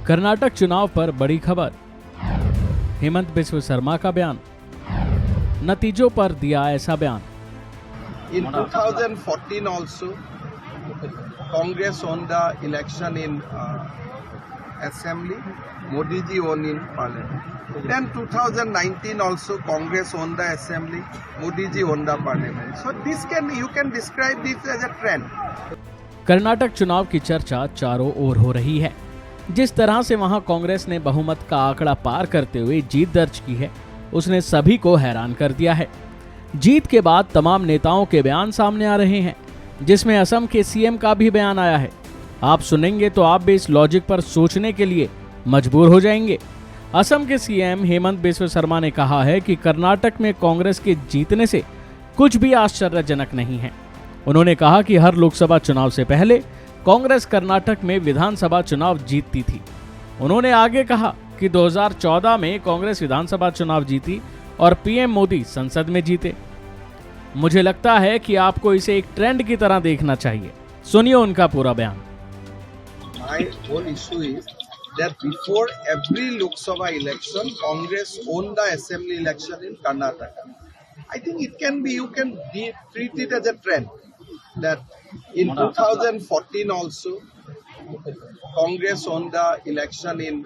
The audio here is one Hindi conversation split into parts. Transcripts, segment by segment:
कर्नाटक चुनाव पर बड़ी खबर। हेमंत बिस्व शर्मा का बयान, नतीजों पर दिया ऐसा बयान। In 2014 also, Congress won the election in Assembly, Modi ji won in Parliament. Then 2019 also, Congress won the Assembly, Modi ji won the Parliament. So you can describe this as a trend. Karnataka चुनाव की चर्चा चारों ओर हो रही है। जिस तरह से वहां कांग्रेस ने बहुमत का आंकड़ा पार करते हुए जीत दर्ज की है, उसने सभी को हैरान कर दिया है। जीत के बाद तमाम नेताओं के बयान सामने आ रहे हैं, जिसमें असम के सीएम का भी बयान आया है। आप सुनेंगे तो आप भी इस लॉजिक पर सोचने के लिए मजबूर हो जाएंगे। असम के सीएम हेमंत बिस्व शर्मा ने कहा है कि कर्नाटक में कांग्रेस के जीतने से कुछ भी आश्चर्यजनक नहीं है। उन्होंने कहा कि हर लोकसभा चुनाव से पहले कांग्रेस कर्नाटक में विधानसभा चुनाव जीतती थी। उन्होंने आगे कहा कि 2014 में कांग्रेस विधानसभा चुनाव जीती और पीएम मोदी संसद में जीते। मुझे लगता है कि आपको इसे एक ट्रेंड की तरह देखना चाहिए। सुनिए उनका पूरा बयान। My whole issue is that before every Lok Sabha election, Congress won the assembly election in Karnataka. I think it can be, you can treat it as a trend that in 2014 also, Congress won the election in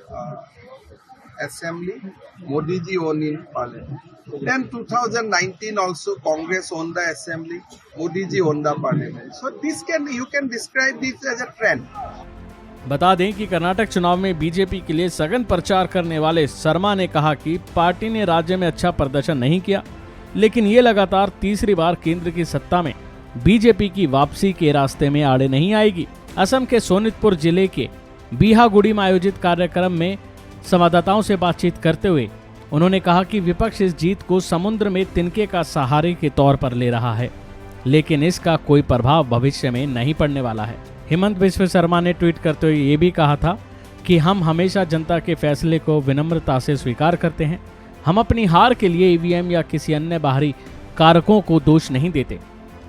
Assembly, Modi ji won in Parliament. Then 2019 also, Congress won the Assembly, Modi ji won the Parliament. So you can describe this as a trend. बता दें कि कर्नाटक चुनाव में बीजेपी के लिए सघन प्रचार करने वाले शर्मा ने कहा कि पार्टी ने राज्य में अच्छा प्रदर्शन नहीं किया, लेकिन ये लगातार तीसरी बार केंद्र की सत्ता में बीजेपी की वापसी के रास्ते में आड़े नहीं आएगी। असम के सोनितपुर जिले के बिहागुड़ी में आयोजित कार्यक्रम में संवाददाताओं से बातचीत करते हुए उन्होंने कहा कि विपक्ष इस जीत को समुद्र में तिनके का सहारे के तौर पर ले रहा है, लेकिन इसका कोई प्रभाव भविष्य में नहीं पड़ने वाला है। हेमंत बिस्व शर्मा ने ट्वीट करते हुए ये भी कहा था कि हम हमेशा जनता के फैसले को विनम्रता से स्वीकार करते हैं। हम अपनी हार के लिए ईवीएम या किसी अन्य बाहरी कारकों को दोष नहीं देते,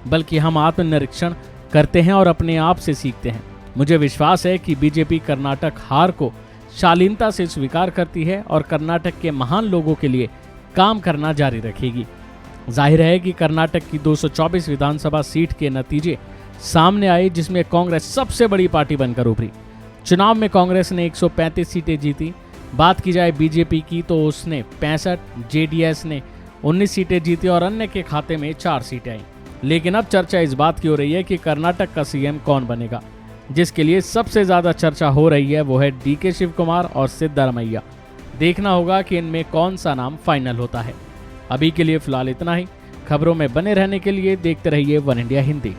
बल्कि हम आत्मनिरीक्षण करते हैं और अपने आप से सीखते हैं। मुझे विश्वास है कि बीजेपी कर्नाटक हार को शालीनता से स्वीकार करती है और कर्नाटक के महान लोगों के लिए काम करना जारी रखेगी। जाहिर है कि कर्नाटक की 224 विधानसभा सीट के नतीजे सामने आए, जिसमें कांग्रेस सबसे बड़ी पार्टी बनकर उभरी। चुनाव में कांग्रेस ने 135 सीटें जीती। बात की जाए बीजेपी की तो उसने 65, जेडीएस ने 19 सीटें जीती और अन्य के खाते में 4 सीटें आई। लेकिन अब चर्चा इस बात की हो रही है कि कर्नाटक का सीएम कौन बनेगा। जिसके लिए सबसे ज्यादा चर्चा हो रही है वो है डीके शिव कुमार और सिद्धारमैया। देखना होगा कि इनमें कौन सा नाम फाइनल होता है। अभी के लिए फिलहाल इतना ही। खबरों में बने रहने के लिए देखते रहिए वन इंडिया हिंदी।